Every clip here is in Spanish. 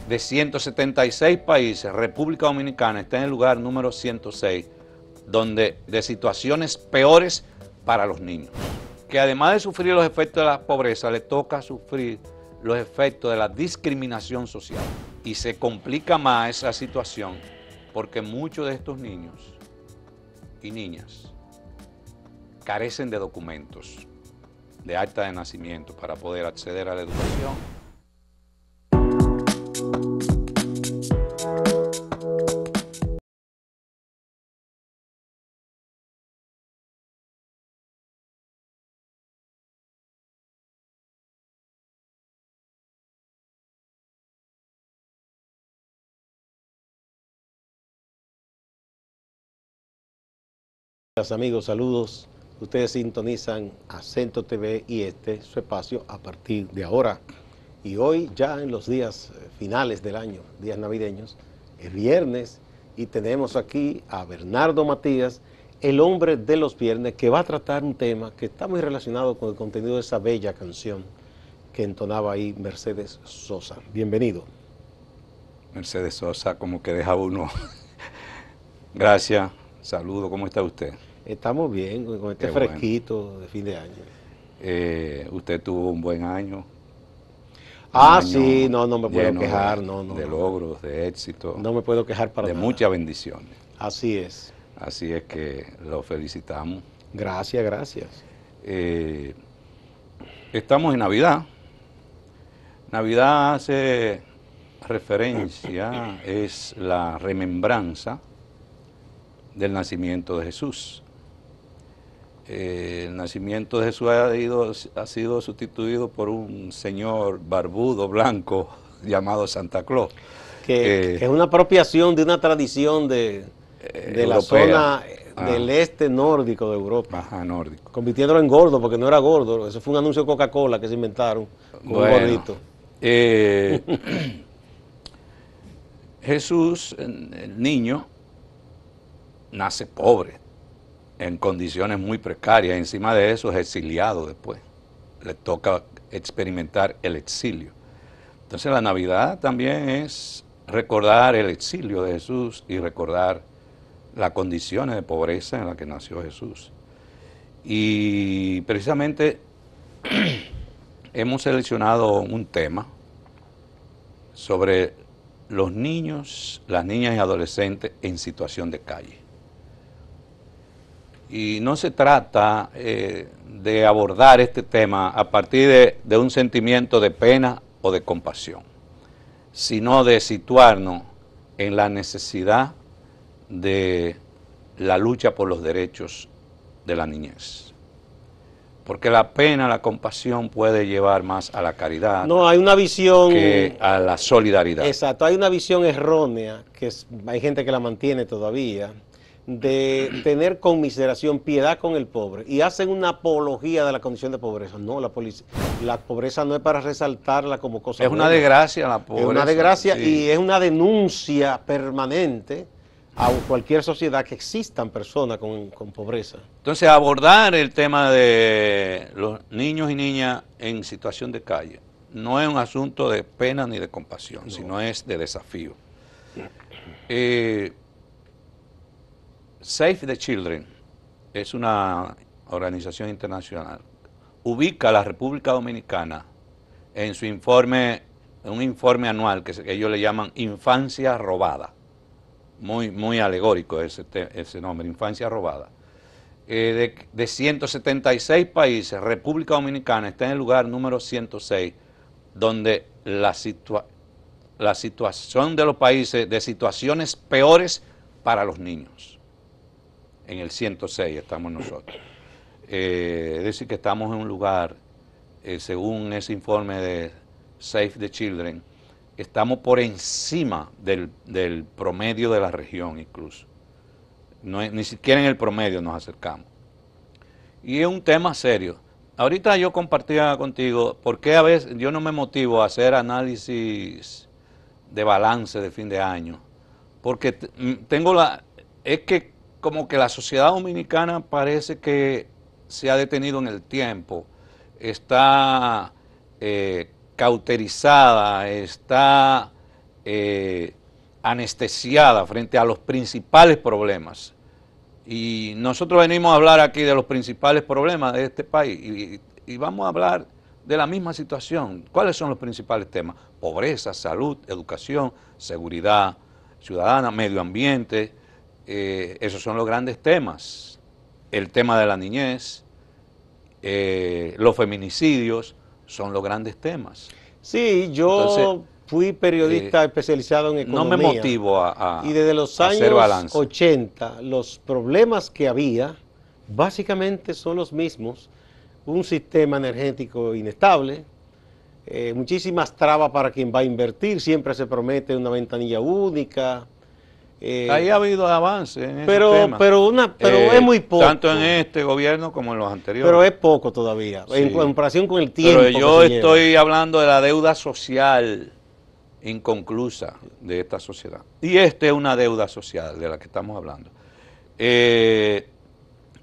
de 176 países, República Dominicana está en el lugar número 106, de situaciones peores para los niños. Que además de sufrir los efectos de la pobreza, le toca sufrir los efectos de la discriminación social. Y se complica más esa situación porque muchos de estos niños y niñas carecen de documentos, de acta de nacimiento para poder acceder a la educación. Amigos, saludos. Ustedes sintonizan Acento TV y este su espacio a partir de ahora. Y hoy ya en los días finales del año, días navideños, es viernes y tenemos aquí a Bernardo Matías, el hombre de los viernes, que va a tratar un tema que está muy relacionado con el contenido de esa bella canción que entonaba ahí Mercedes Sosa. Bienvenido. Mercedes Sosa, como que deja uno. Gracias, saludo, ¿cómo está usted? Estamos bien con este fresquito de fin de año. Usted tuvo un buen año. Sí, no me puedo quejar. De logros, de éxito. No me puedo quejar para nada. De muchas bendiciones. Así es. Así es que lo felicitamos. Gracias, gracias. Estamos en Navidad. Navidad hace referencia, es la remembranza del nacimiento de Jesús. El nacimiento de Jesús ha sido sustituido por un señor barbudo, blanco, llamado Santa Claus. Que es una apropiación de una tradición de la zona del este nórdico de Europa. Ajá, nórdico. Convirtiéndolo en gordo, porque no era gordo. Eso fue un anuncio de Coca-Cola que se inventaron con un gordito. Jesús, el niño, nace pobre, en condiciones muy precarias. Encima de eso es exiliado después. Le toca experimentar el exilio. Entonces la Navidad también es recordar el exilio de Jesús y recordar las condiciones de pobreza en las que nació Jesús. Y precisamente hemos seleccionado un tema sobre los niños, las niñas y adolescentes en situación de calle. Y no se trata de abordar este tema a partir de un sentimiento de pena o de compasión, sino de situarnos en la necesidad de la lucha por los derechos de la niñez. Porque la pena, la compasión puede llevar más a la caridad. No, hay una visión que a la solidaridad. Exacto, hay una visión errónea, hay gente que la mantiene todavía, de tener conmiseración, piedad con el pobre, y hacen una apología de la condición de pobreza. No, la pobreza no es para resaltarla como cosa buena. Es una desgracia la pobreza. Es una desgracia, sí. Y es una denuncia permanente a cualquier sociedad que existan personas con pobreza. Entonces, abordar el tema de los niños y niñas en situación de calle no es un asunto de pena ni de compasión, no, sino es de desafío. Save the Children es una organización internacional. Ubica a la República Dominicana en su informe, un informe anual que ellos le llaman Infancia Robada. Muy alegórico ese nombre, Infancia Robada. De 176 países, República Dominicana está en el lugar número 106, donde la situación de los países, de situaciones peores para los niños. En el 106 estamos nosotros. Es decir, que estamos en un lugar, según ese informe de Save the Children, estamos por encima del promedio de la región incluso. Ni siquiera en el promedio nos acercamos. Y es un tema serio. Ahorita yo compartía contigo por qué a veces yo no me motivo a hacer análisis de balance de fin de año. Porque es que como que la sociedad dominicana parece que se ha detenido en el tiempo, está cauterizada, está anestesiada frente a los principales problemas. Y nosotros venimos a hablar aquí de los principales problemas de este país y vamos a hablar de la misma situación. ¿Cuáles son los principales temas? Pobreza, salud, educación, seguridad ciudadana, medio ambiente, esos son los grandes temas. El tema de la niñez, los feminicidios son los grandes temas. Sí, yo Entonces, fui periodista especializado en economía. No me motivo y desde los a hacer años balance. 80, los problemas que había básicamente son los mismos. Un sistema energético inestable, muchísimas trabas para quien va a invertir, siempre se promete una ventanilla única. Ahí ha habido avance en ese pero tema. Pero es muy poco. Tanto en este gobierno como en los anteriores. Pero es poco todavía, Sí. en comparación con el tiempo. Pero yo que se estoy lleva. hablando de la deuda social inconclusa de esta sociedad. Y esta es una deuda social de la que estamos hablando.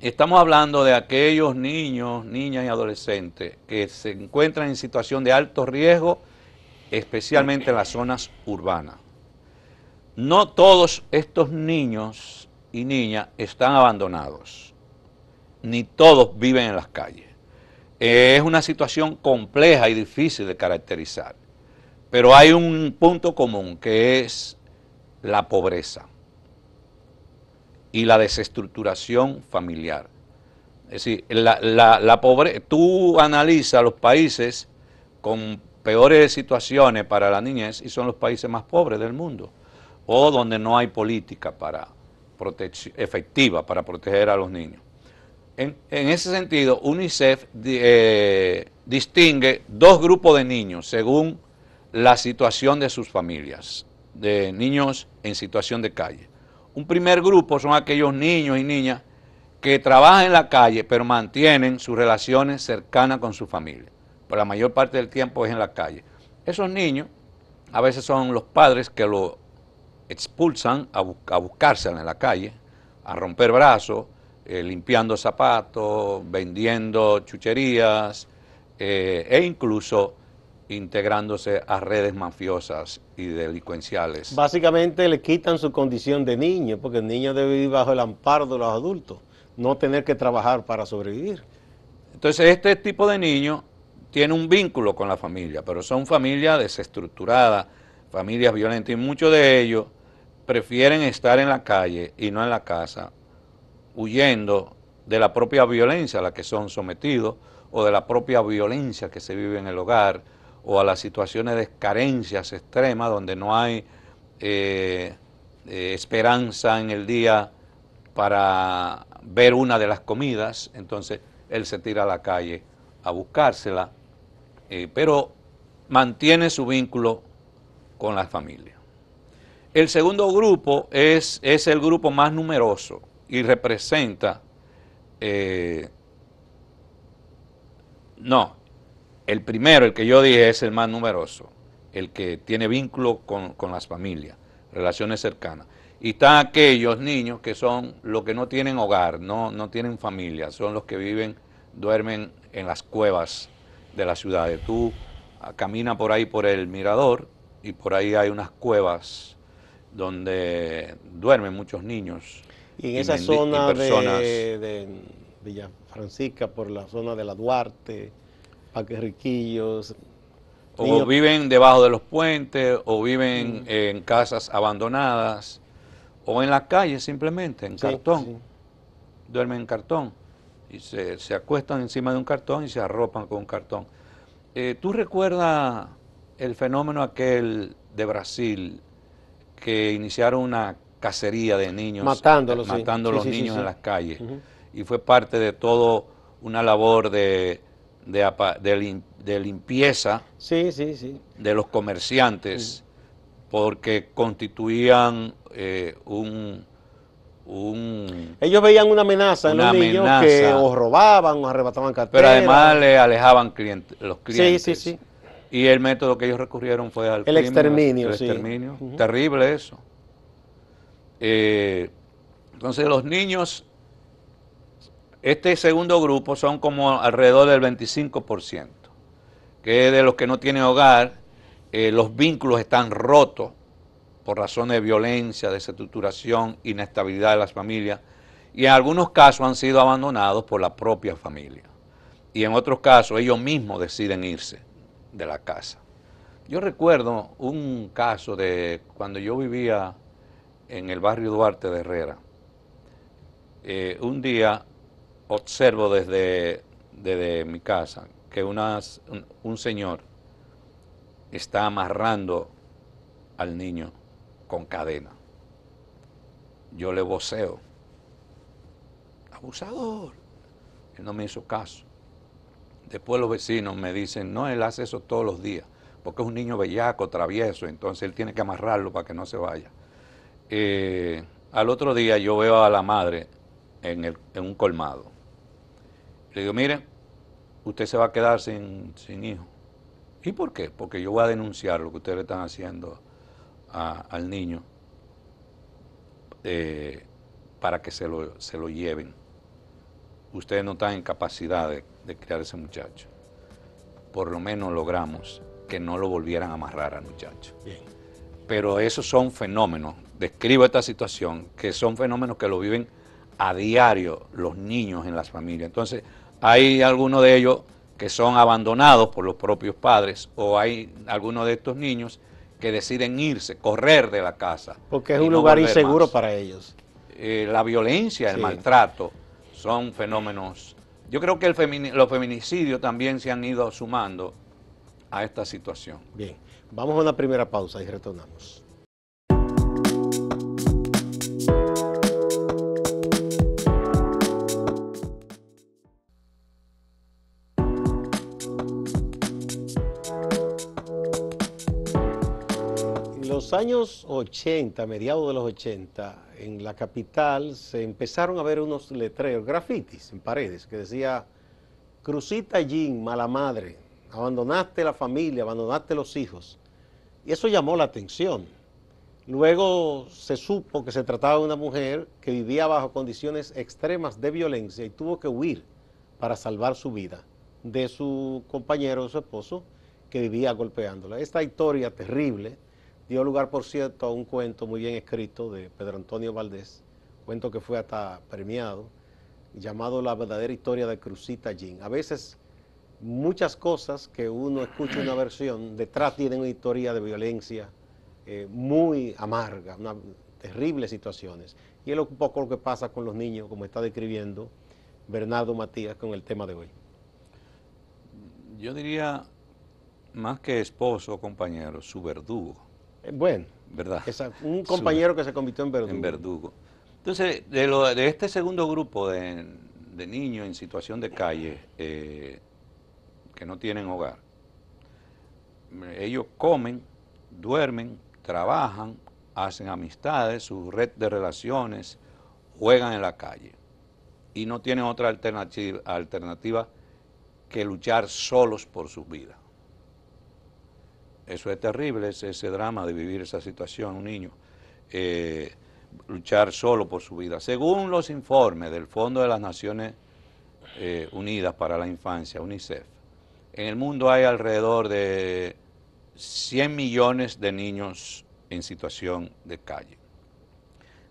Estamos hablando de aquellos niños, niñas y adolescentes que se encuentran en situación de alto riesgo, especialmente en las zonas urbanas. No todos estos niños y niñas están abandonados, ni todos viven en las calles. Es una situación compleja y difícil de caracterizar, pero hay un punto común que es la pobreza y la desestructuración familiar. Es decir, la pobreza, tú analizas los países con peores situaciones para la niñez y son los países más pobres del mundo, o donde no hay política efectiva para proteger a los niños. En ese sentido, UNICEF distingue dos grupos de niños según la situación de sus familias, de niños en situación de calle. Un primer grupo son aquellos niños y niñas que trabajan en la calle, pero mantienen sus relaciones cercanas con su familia. Por la mayor parte del tiempo es en la calle. Esos niños a veces son los padres que lo expulsan a buscársela en la calle, a romper brazos, limpiando zapatos, vendiendo chucherías e incluso integrándose a redes mafiosas y delincuenciales. Básicamente le quitan su condición de niño, porque el niño debe vivir bajo el amparo de los adultos, no tener que trabajar para sobrevivir. Entonces este tipo de niños tiene un vínculo con la familia, pero son familias desestructuradas, familias violentas, y muchos de ellos prefieren estar en la calle y no en la casa, huyendo de la propia violencia a la que son sometidos, o de la propia violencia que se vive en el hogar, o a las situaciones de carencias extremas donde no hay esperanza en el día para ver una de las comidas. Entonces él se tira a la calle a buscársela, pero mantiene su vínculo con la familia. El segundo grupo es el grupo más numeroso y representa, el primero, el que yo dije, es el más numeroso, el que tiene vínculo con las familias, relaciones cercanas. Y están aquellos niños que son los que no tienen hogar, no tienen familia, son los que duermen en las cuevas de las ciudades. Tú caminas por ahí por el Mirador y por ahí hay unas cuevas donde duermen muchos niños. Y en esa zona personas de Villa Francisca, por la zona de la Duarte, Parque Riquillos. o niños, viven debajo de los puentes, o viven en casas abandonadas, o en la calle simplemente, en cartón. Sí. Duermen en cartón y se acuestan encima de un cartón y se arropan con un cartón. ¿Tú recuerdas el fenómeno aquel de Brasil, que iniciaron una cacería de niños, matando a los niños en las calles? Y fue parte de todo una labor de limpieza de los comerciantes, porque constituían ellos veían una amenaza en los niños que o robaban o arrebataban carteras. Pero además le alejaban los clientes. Sí. Y el método que ellos recurrieron fue al crimen, exterminio. El exterminio. Terrible eso. Entonces los niños, este segundo grupo son como alrededor del 25%, que es de los que no tienen hogar, los vínculos están rotos por razones de violencia, desestructuración, inestabilidad de las familias, y en algunos casos han sido abandonados por la propia familia. Y en otros casos ellos mismos deciden irse de la casa. Yo recuerdo un caso de cuando yo vivía en el barrio Duarte de Herrera. Un día observo desde mi casa que un señor está amarrando al niño con cadena. Yo le voceo: abusador. Él no me hizo caso. Después los vecinos me dicen: no, él hace eso todos los días, porque es un niño bellaco, travieso, entonces él tiene que amarrarlo para que no se vaya. Al otro día yo veo a la madre en un colmado. Le digo: mire, usted se va a quedar sin hijo. ¿Y por qué? Porque yo voy a denunciar lo que ustedes le están haciendo al niño para que se lo lleven. Ustedes no están en capacidad de criar a ese muchacho. Por lo menos logramos que no lo volvieran a amarrar al muchacho. Bien. Pero esos son fenómenos, describo esta situación, que son fenómenos que lo viven a diario los niños en las familias. Entonces, hay algunos de ellos que son abandonados por los propios padres, o hay algunos de estos niños que deciden irse, correr de la casa. Porque es un lugar inseguro para ellos. La violencia, el maltrato, son fenómenos. Yo creo que los feminicidios también se han ido sumando a esta situación. Bien, vamos a una primera pausa y retornamos. En los años 80, mediados de los 80, en la capital se empezaron a ver unos letreros, grafitis en paredes, que decía: Cruzita Jean, mala madre, abandonaste la familia, abandonaste los hijos. Y eso llamó la atención. Luego se supo que se trataba de una mujer que vivía bajo condiciones extremas de violencia y tuvo que huir para salvar su vida de su compañero, su esposo, que vivía golpeándola. Esta historia terrible dio lugar, por cierto, a un cuento muy bien escrito de Pedro Antonio Valdés, cuento que fue hasta premiado, llamado La verdadera historia de Cruzita Jean. A veces muchas cosas que uno escucha una versión, detrás tienen una historia de violencia muy amarga, terribles situaciones. Y es un poco lo que pasa con los niños, como está describiendo Bernardo Matías con el tema de hoy. Yo diría, más que esposo o compañero, su verdugo. Bueno, ¿verdad? Un compañero que se convirtió en verdugo. En verdugo. Entonces, de este segundo grupo de niños en situación de calle, que no tienen hogar, ellos comen, duermen, trabajan, hacen amistades, su red de relaciones, juegan en la calle y no tienen otra alternativa que luchar solos por sus vidas. Eso es terrible, ese drama de vivir esa situación, un niño, luchar solo por su vida. Según los informes del Fondo de las Naciones Unidas para la Infancia, UNICEF, en el mundo hay alrededor de 100 millones de niños en situación de calle,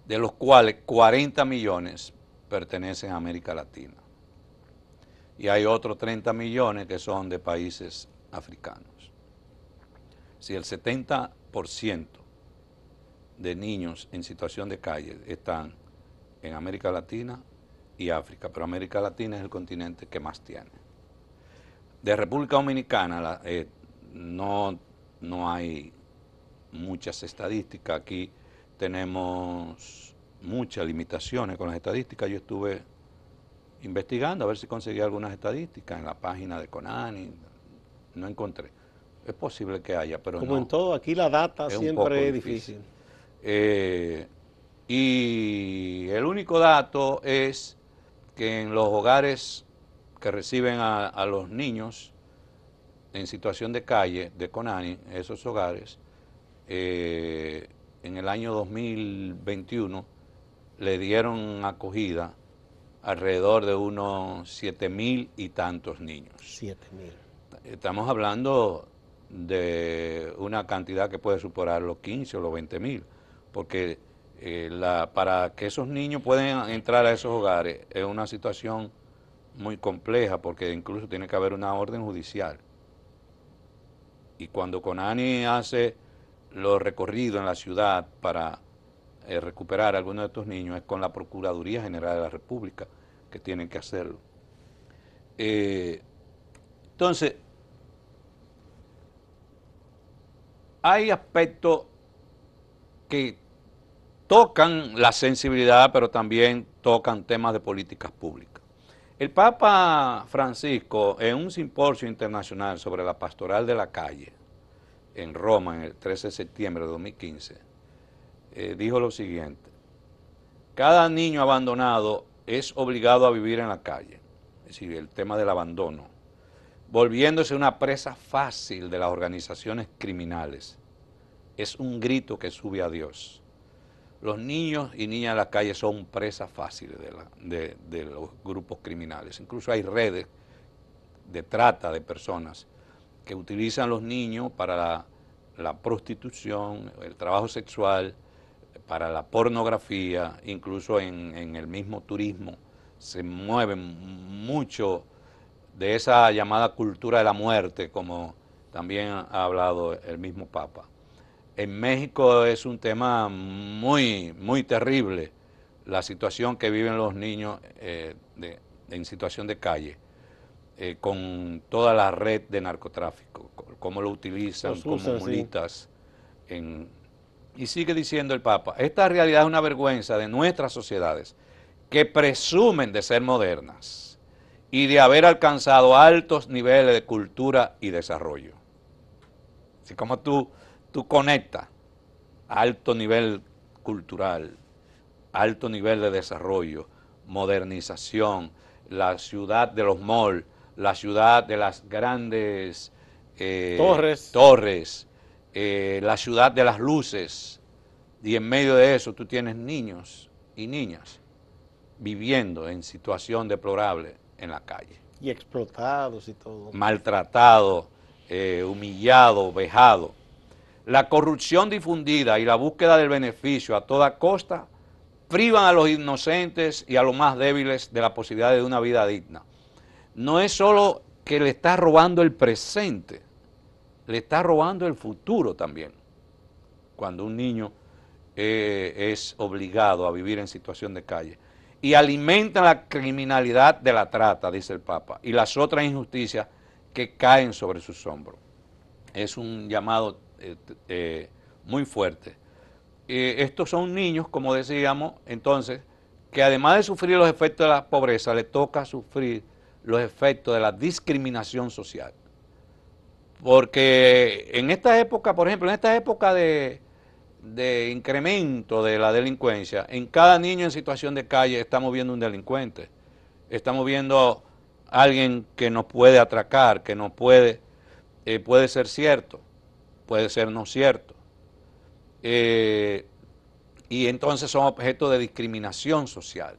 de los cuales 40 millones pertenecen a América Latina. Y hay otros 30 millones que son de países africanos. Si el 70% de niños en situación de calle están en América Latina y África, pero América Latina es el continente que más tiene. De República Dominicana no hay muchas estadísticas. Aquí tenemos muchas limitaciones con las estadísticas. Yo estuve investigando a ver si conseguía algunas estadísticas en la página de CONANI, no encontré. Es posible que haya, pero como en todo, aquí la data siempre es difícil. Y el único dato es que en los hogares que reciben a los niños en situación de calle, de CONANI, esos hogares, en el año 2021 le dieron acogida alrededor de unos 7.000 y tantos niños. 7.000. Estamos hablando de una cantidad que puede superar los 15 o los 20.000, porque para que esos niños puedan entrar a esos hogares es una situación muy compleja, porque incluso tiene que haber una orden judicial. Y cuando CONANI hace los recorridos en la ciudad para recuperar a algunos de estos niños, es con la Procuraduría General de la República que tienen que hacerlo. Entonces, hay aspectos que tocan la sensibilidad, pero también tocan temas de políticas públicas. El Papa Francisco, en un simposio internacional sobre la pastoral de la calle, en Roma, en el 13 de septiembre de 2015, dijo lo siguiente: cada niño abandonado es obligado a vivir en la calle, es decir, el tema del abandono, volviéndose una presa fácil de las organizaciones criminales. Es un grito que sube a Dios. Los niños y niñas de la calle son presas fáciles de los grupos criminales. Incluso hay redes de trata de personas que utilizan los niños para la prostitución, el trabajo sexual, para la pornografía, incluso en el mismo turismo. Se mueven mucho de esa llamada cultura de la muerte, como también ha hablado el mismo Papa. En México es un tema muy, muy terrible la situación que viven los niños en situación de calle, con toda la red de narcotráfico, cómo lo utilizan como mulitas. Y sigue diciendo el Papa: esta realidad es una vergüenza de nuestras sociedades que presumen de ser modernas y de haber alcanzado altos niveles de cultura y desarrollo. Así como tú conectas alto nivel cultural, alto nivel de desarrollo, modernización, la ciudad de los malls, la ciudad de las grandes torres, la ciudad de las luces, y en medio de eso tú tienes niños y niñas viviendo en situación deplorable en la calle. Y explotados y todo. Maltratados, humillados, vejados. La corrupción difundida y la búsqueda del beneficio a toda costa privan a los inocentes y a los más débiles de la posibilidad de una vida digna. No es solo que le está robando el presente, le está robando el futuro también. Cuando un niño es obligado a vivir en situación de calle. Y alimentan la criminalidad de la trata, dice el Papa, y las otras injusticias que caen sobre sus hombros. Es un llamado muy fuerte. Estos son niños, como decíamos, entonces, que además de sufrir los efectos de la pobreza, les toca sufrir los efectos de la discriminación social. Porque en esta época, por ejemplo, en esta época de incremento de la delincuencia, en cada niño en situación de calle estamos viendo un delincuente, estamos viendo a alguien que nos puede atracar, que nos puede ser cierto, puede ser no cierto, y entonces son objeto de discriminación social,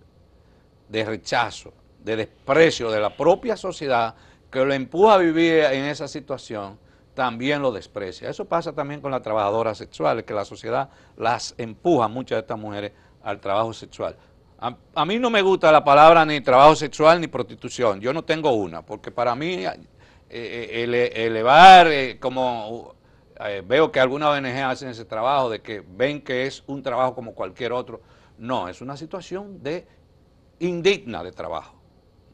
de rechazo, de desprecio de la propia sociedad que lo empuja a vivir en esa situación, también lo desprecia. Eso pasa también con las trabajadoras sexuales, que la sociedad las empuja, muchas de estas mujeres, al trabajo sexual. A mí no me gusta la palabra ni trabajo sexual ni prostitución, yo no tengo una, porque para mí elevar, como veo que algunas ONG hacen ese trabajo, de que ven que es un trabajo como cualquier otro, no, es una situación indigna de trabajo,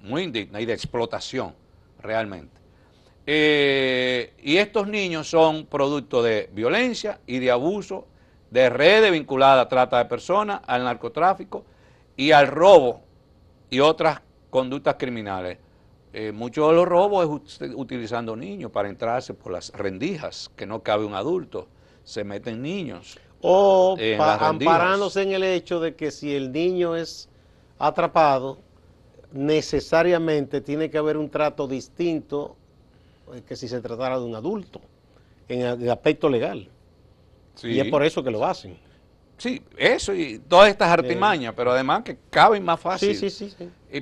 muy indigna y de explotación, realmente. Y estos niños son producto de violencia y de abuso, de redes vinculadas a trata de personas, al narcotráfico y al robo y otras conductas criminales. Muchos de los robos es utilizando niños para entrarse por las rendijas, que no cabe un adulto, se meten niños. O amparándose en el hecho de que si el niño es atrapado, necesariamente tiene que haber un trato distinto que si se tratara de un adulto, en el aspecto legal. Sí. Y es por eso que lo hacen. Sí, eso y todas estas artimañas, pero además que caben más fácil. Sí.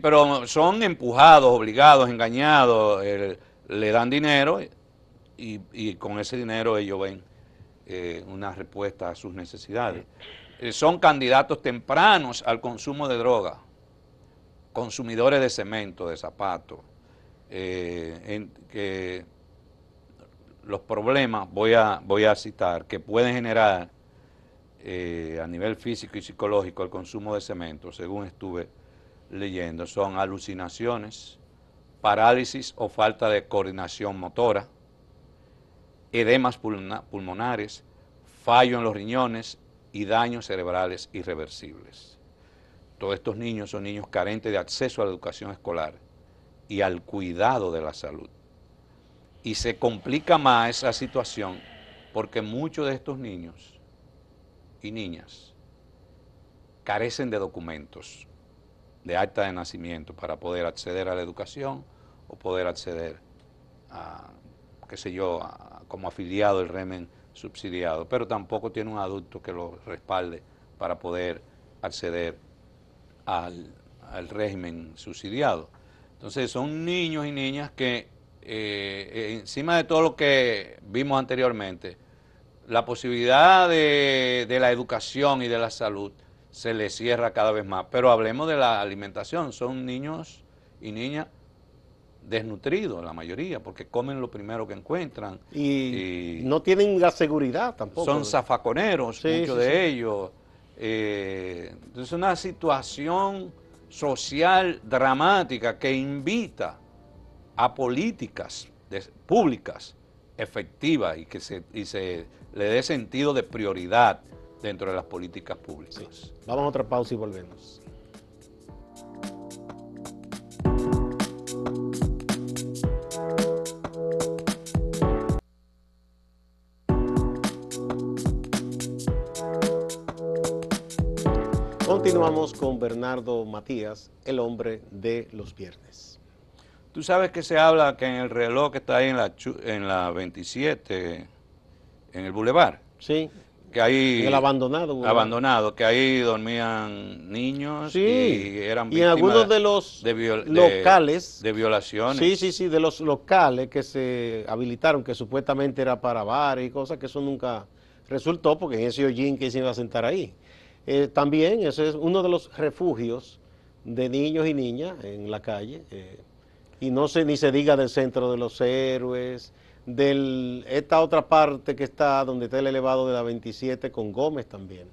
Pero son empujados, obligados, engañados, le dan dinero y con ese dinero ellos ven una respuesta a sus necesidades. Son candidatos tempranos al consumo de droga, consumidores de cemento, de zapatos, que los problemas, voy a citar, que pueden generar a nivel físico y psicológico el consumo de cemento, según estuve leyendo, son alucinaciones, parálisis o falta de coordinación motora, edemas pulmonares, fallo en los riñones y daños cerebrales irreversibles. Todos estos niños son niños carentes de acceso a la educación escolar y al cuidado de la salud. Y se complica más esa situación porque muchos de estos niños y niñas carecen de documentos, de acta de nacimiento para poder acceder a la educación o poder acceder a, qué sé yo, como afiliado del régimen subsidiado, pero tampoco tiene un adulto que lo respalde para poder acceder al régimen subsidiado. Entonces son niños y niñas que encima de todo lo que vimos anteriormente, la posibilidad de la educación y de la salud se les cierra cada vez más. Pero hablemos de la alimentación, son niños y niñas desnutridos la mayoría, porque comen lo primero que encuentran. Y no tienen la seguridad tampoco. Son zafaconeros, sí, muchos de ellos. Entonces es una situación social dramática que invita a políticas públicas efectivas y que se le dé sentido de prioridad dentro de las políticas públicas. Sí. Vamos a otra pausa y volvemos. Continuamos con Bernardo Matías, el hombre de los viernes. Tú sabes que se habla que en el reloj que está ahí en la 27, en el Boulevard. Sí. Que ahí, el abandonado. Abandonado, que ahí dormían niños y eran víctimas en algunos de los locales. De violaciones. Sí, de los locales que se habilitaron, que supuestamente era para bares y cosas, que eso nunca resultó, porque en ese hollín que se iba a sentar ahí. También ese es uno de los refugios de niños y niñas en la calle, y no se ni se diga del Centro de los Héroes, esta otra parte que está donde está el elevado de la 27 con Gómez también.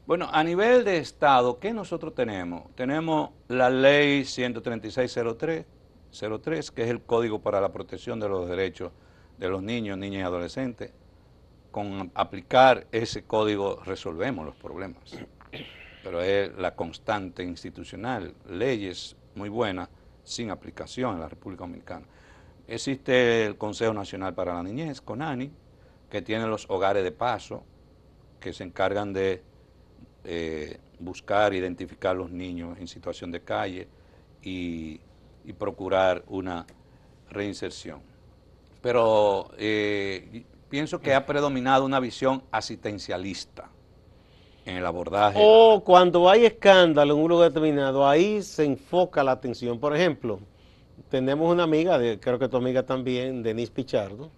Bueno, a nivel de Estado, ¿qué nosotros tenemos? Tenemos la ley 13603, que es el Código para la Protección de los Derechos de los Niños, Niñas y Adolescentes. Con aplicar ese código resolvemos los problemas, pero es la constante institucional, leyes muy buenas sin aplicación en la República Dominicana. Existe el Consejo Nacional para la Niñez, CONANI, que tiene los hogares de paso, que se encargan de buscar, identificar los niños en situación de calle y procurar una reinserción. Pero pienso que ha predominado una visión asistencialista en el abordaje. O cuando hay escándalo en un lugar determinado, ahí se enfoca la atención. Por ejemplo, tenemos una amiga, creo que tu amiga también, Denise Pichardo,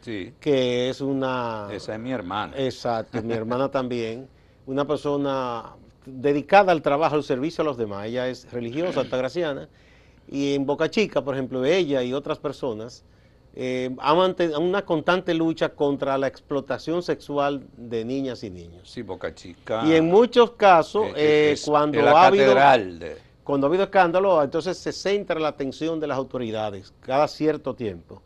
sí, que es una... Esa es mi hermana. Exacto, mi hermana también, una persona dedicada al trabajo, al servicio a los demás. Ella es religiosa, altagraciana, y en Boca Chica, por ejemplo, ella y otras personas a una constante lucha contra la explotación sexual de niñas y niños. Sí, Boca Chica. Y en muchos casos, cuando ha habido escándalo, entonces se centra la atención de las autoridades cada cierto tiempo.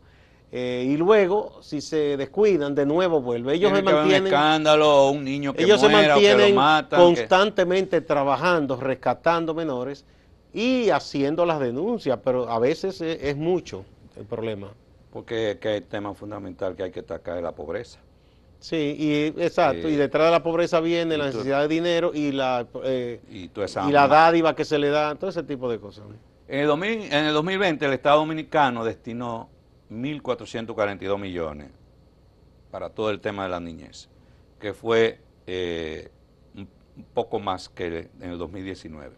Y luego, si se descuidan, de nuevo vuelve. Ellos se mantienen, un escándalo o un niño que ellos muera, se mantienen o que lo matan, constantemente trabajando, rescatando menores y haciendo las denuncias, pero a veces es mucho el problema. Porque es el tema fundamental que hay que atacar es la pobreza. Sí, exacto, y detrás de la pobreza viene la necesidad de dinero y la dádiva que se le da, todo ese tipo de cosas. En el 2020 el Estado Dominicano destinó 1.442 millones para todo el tema de la niñez, que fue un poco más que en el 2019.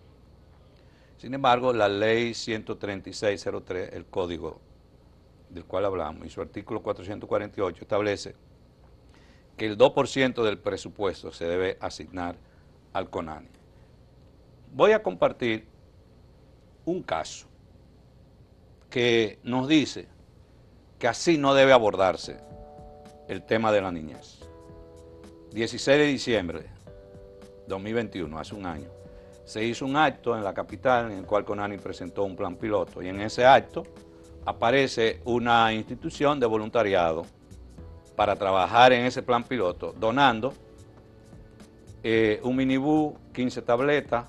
Sin embargo, la ley 13603, el Código del cual hablamos, y su artículo 448 establece que el 2% del presupuesto se debe asignar al CONANI. Voy a compartir un caso que nos dice que así no debe abordarse el tema de la niñez. 16 de diciembre de 2021, hace un año, se hizo un acto en la capital en el cual CONANI presentó un plan piloto, y en ese acto aparece una institución de voluntariado para trabajar en ese plan piloto, donando un minibús, 15 tabletas,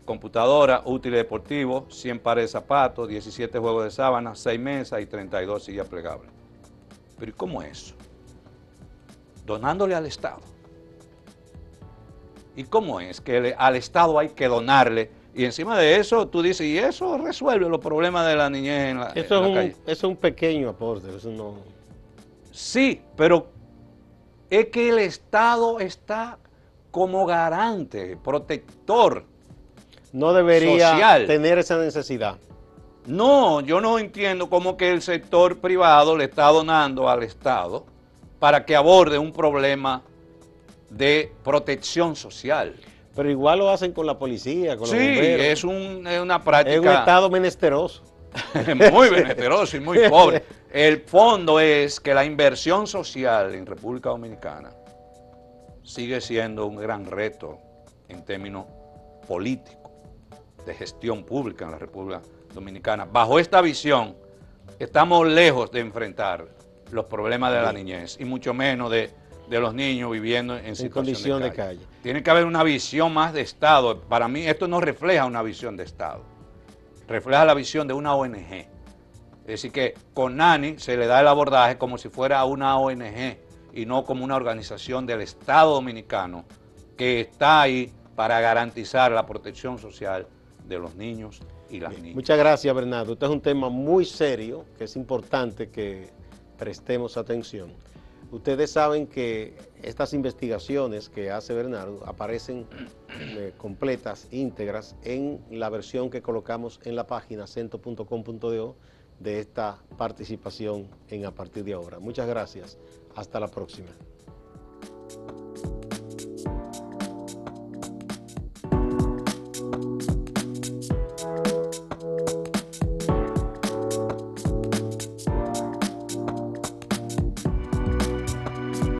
computadora, útiles deportivos, 100 pares de zapatos, 17 juegos de sábana, 6 mesas y 32 sillas plegables. Pero ¿y cómo es eso? Donándole al Estado. ¿Y cómo es que al Estado hay que donarle? Y encima de eso tú dices, y eso resuelve los problemas de la niñez en la calle. Eso es un pequeño aporte, eso no... Sí, pero es que el Estado está como garante, protector. No debería social. Tener esa necesidad. No, yo no entiendo cómo que el sector privado le está donando al Estado para que aborde un problema de protección social. Pero igual lo hacen con la policía, con los Sí, bomberos. es una práctica... Es un Estado menesteroso. muy menesteroso y muy pobre. El fondo es que la inversión social en República Dominicana sigue siendo un gran reto en términos políticos, de gestión pública en la República Dominicana. Bajo esta visión, estamos lejos de enfrentar los problemas de la niñez y mucho menos de los niños viviendo en situación de calle. Tiene que haber una visión más de Estado. Para mí esto no refleja una visión de Estado, refleja la visión de una ONG. Es decir que CONANI se le da el abordaje como si fuera una ONG y no como una organización del Estado Dominicano que está ahí para garantizar la protección social de los niños y las niñas. Muchas gracias, Bernardo. Este es un tema muy serio que es importante que prestemos atención. Ustedes saben que estas investigaciones que hace Bernardo aparecen completas, íntegras, en la versión que colocamos en la página cento.com.do de esta participación en A Partir de Ahora. Muchas gracias. Hasta la próxima.